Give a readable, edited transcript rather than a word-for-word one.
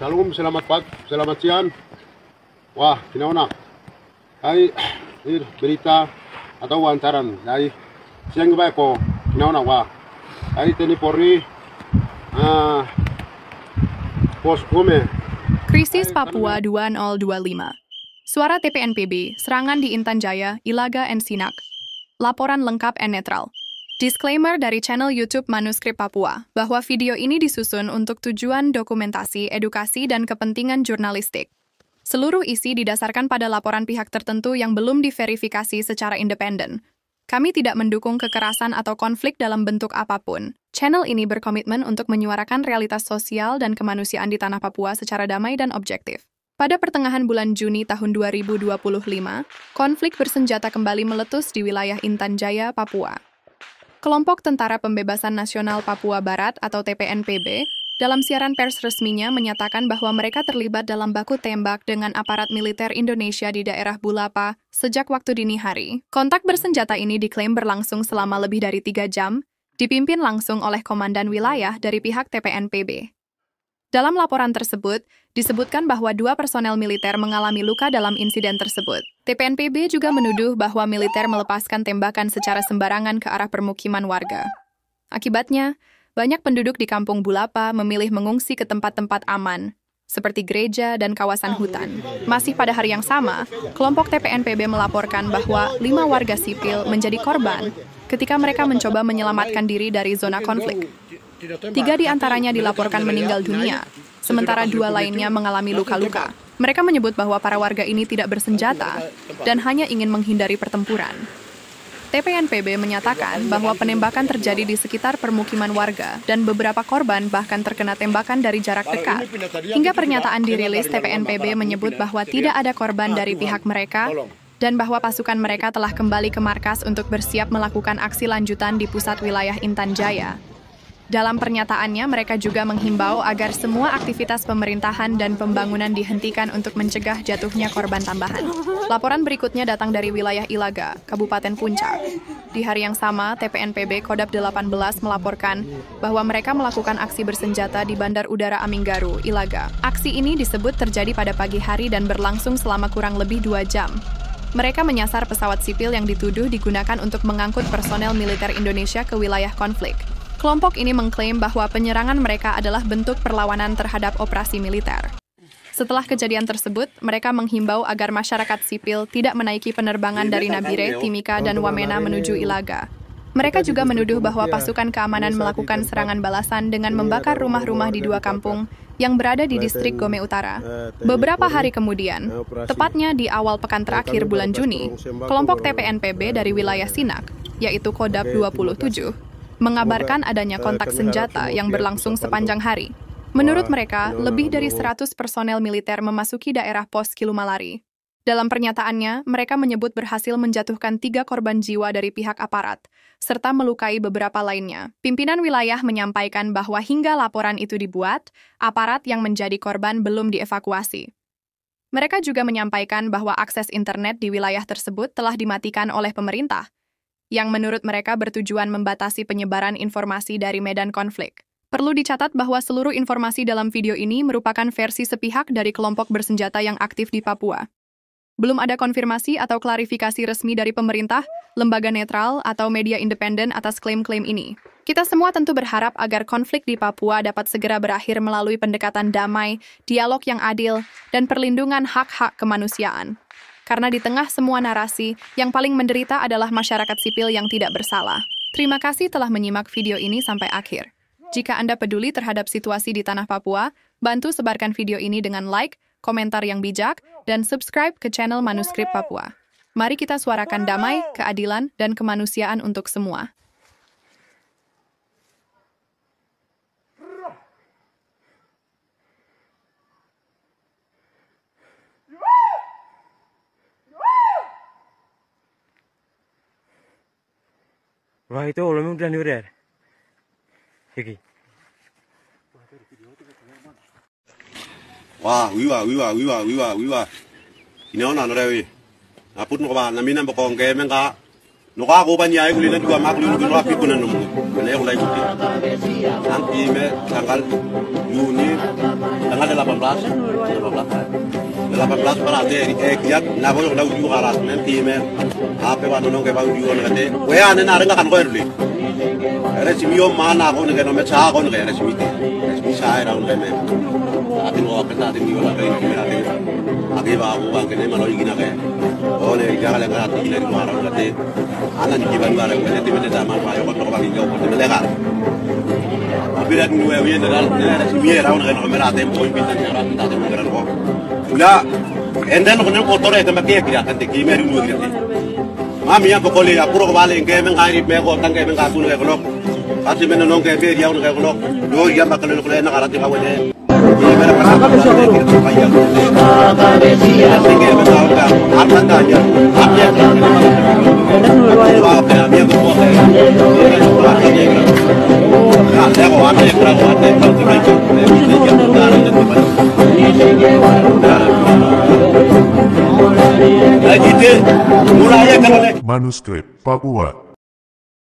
Shalom, selamat siang. Wah, gimana? Hai, ini berita atau wawancaran. Hai, siang baik kok. Gimana wah? Hai, TNI Polri. Poskome. Krisis Papua 2025. Suara TPNPB, serangan di Intan Jaya, Ilaga, and Sinak. Laporan lengkap and netral. Disclaimer dari channel YouTube Manuskrip Papua, bahwa video ini disusun untuk tujuan dokumentasi, edukasi, dan kepentingan jurnalistik. Seluruh isi didasarkan pada laporan pihak tertentu yang belum diverifikasi secara independen. Kami tidak mendukung kekerasan atau konflik dalam bentuk apapun. Channel ini berkomitmen untuk menyuarakan realitas sosial dan kemanusiaan di tanah Papua secara damai dan objektif. Pada pertengahan bulan Juni tahun 2025, konflik bersenjata kembali meletus di wilayah Intan Jaya, Papua. Kelompok Tentara Pembebasan Nasional Papua Barat atau TPNPB dalam siaran pers resminya menyatakan bahwa mereka terlibat dalam baku tembak dengan aparat militer Indonesia di daerah Bulapa sejak waktu dini hari. Kontak bersenjata ini diklaim berlangsung selama lebih dari 3 jam, dipimpin langsung oleh komandan wilayah dari pihak TPNPB. Dalam laporan tersebut, disebutkan bahwa 2 personel militer mengalami luka dalam insiden tersebut. TPNPB juga menuduh bahwa militer melepaskan tembakan secara sembarangan ke arah permukiman warga. Akibatnya, banyak penduduk di kampung Bulapa memilih mengungsi ke tempat-tempat aman, seperti gereja dan kawasan hutan. Masih pada hari yang sama, kelompok TPNPB melaporkan bahwa 5 warga sipil menjadi korban ketika mereka mencoba menyelamatkan diri dari zona konflik. 3 di antaranya dilaporkan meninggal dunia, sementara 2 lainnya mengalami luka-luka. Mereka menyebut bahwa para warga ini tidak bersenjata dan hanya ingin menghindari pertempuran. TPNPB menyatakan bahwa penembakan terjadi di sekitar permukiman warga dan beberapa korban bahkan terkena tembakan dari jarak dekat. Hingga pernyataan dirilis, TPNPB menyebut bahwa tidak ada korban dari pihak mereka dan bahwa pasukan mereka telah kembali ke markas untuk bersiap melakukan aksi lanjutan di pusat wilayah Intan Jaya. Dalam pernyataannya, mereka juga menghimbau agar semua aktivitas pemerintahan dan pembangunan dihentikan untuk mencegah jatuhnya korban tambahan. Laporan berikutnya datang dari wilayah Ilaga, Kabupaten Puncak. Di hari yang sama, TPNPB Kodap 18 melaporkan bahwa mereka melakukan aksi bersenjata di Bandar Udara Aminggaru, Ilaga. Aksi ini disebut terjadi pada pagi hari dan berlangsung selama kurang lebih 2 jam. Mereka menyasar pesawat sipil yang dituduh digunakan untuk mengangkut personel militer Indonesia ke wilayah konflik. Kelompok ini mengklaim bahwa penyerangan mereka adalah bentuk perlawanan terhadap operasi militer. Setelah kejadian tersebut, mereka menghimbau agar masyarakat sipil tidak menaiki penerbangan dari Nabire, Timika, dan Wamena menuju Ilaga. Mereka juga menuduh bahwa pasukan keamanan melakukan serangan balasan dengan membakar rumah-rumah di 2 kampung yang berada di distrik Gome Utara. Beberapa hari kemudian, tepatnya di awal pekan terakhir bulan Juni, kelompok TPNPB dari wilayah Sinak, yaitu Kodap 27, mengabarkan adanya kontak senjata yang berlangsung sepanjang hari. Menurut mereka, lebih dari 100 personel militer memasuki daerah pos Kilumalari. Dalam pernyataannya, mereka menyebut berhasil menjatuhkan 3 korban jiwa dari pihak aparat, serta melukai beberapa lainnya. Pimpinan wilayah menyampaikan bahwa hingga laporan itu dibuat, aparat yang menjadi korban belum dievakuasi. Mereka juga menyampaikan bahwa akses internet di wilayah tersebut telah dimatikan oleh pemerintah, yang menurut mereka bertujuan membatasi penyebaran informasi dari medan konflik. Perlu dicatat bahwa seluruh informasi dalam video ini merupakan versi sepihak dari kelompok bersenjata yang aktif di Papua. Belum ada konfirmasi atau klarifikasi resmi dari pemerintah, lembaga netral, atau media independen atas klaim-klaim ini. Kita semua tentu berharap agar konflik di Papua dapat segera berakhir melalui pendekatan damai, dialog yang adil, dan perlindungan hak-hak kemanusiaan. Karena di tengah semua narasi, yang paling menderita adalah masyarakat sipil yang tidak bersalah. Terima kasih telah menyimak video ini sampai akhir. Jika Anda peduli terhadap situasi di tanah Papua, bantu sebarkan video ini dengan like, komentar yang bijak, dan subscribe ke channel Manuskrip Papua. Mari kita suarakan damai, keadilan, dan kemanusiaan untuk semua. Wah itu ulumnya udah udah. Iki. Wah, wiwa. Ini orang rewi. Apun ko ba namin ang bokong kaya men ka. Nuka ko ba niya ko lina juga mak lulu ko api kunan nung. Kaya ko lagi. Ang ime tanggal Juni tanggal 18. 18 berarti kiat na ko na uju harassment time ape wa no ke ba uju on kate we ane na renga kan ko erli resmi yo mana ko ne no me cha ko ne resmi sa era un me ati no ka ta mi wala kai mi ati agi ba ko ba ke ne ma lo igina ke o le ja le ga ti ne ri mara kate ana ni ban ba le ne ti me da ma ba yo ko ba ni yo ko ne le ga abirat ni we ye dal ne resmi era un ke no me ra te po in bitan ya ra ta te mo gran ko la enden ko ne ko tore ke me ke kira kan te ki me ri nu kira mami ya ko le ya puro ko vale ke men ngari me ko tangke men ka tu ne ko lo kasi men non ke be ya un ke ko lo do ya ma kale ko le na garati ka wene ki me ra ka ko so ke ko pa ya ya se ke me ka ka apa ta ya apa ya apa ya me ko ko ke ya le ko apa ya ko apa ya ko ke Manuskrip Papua.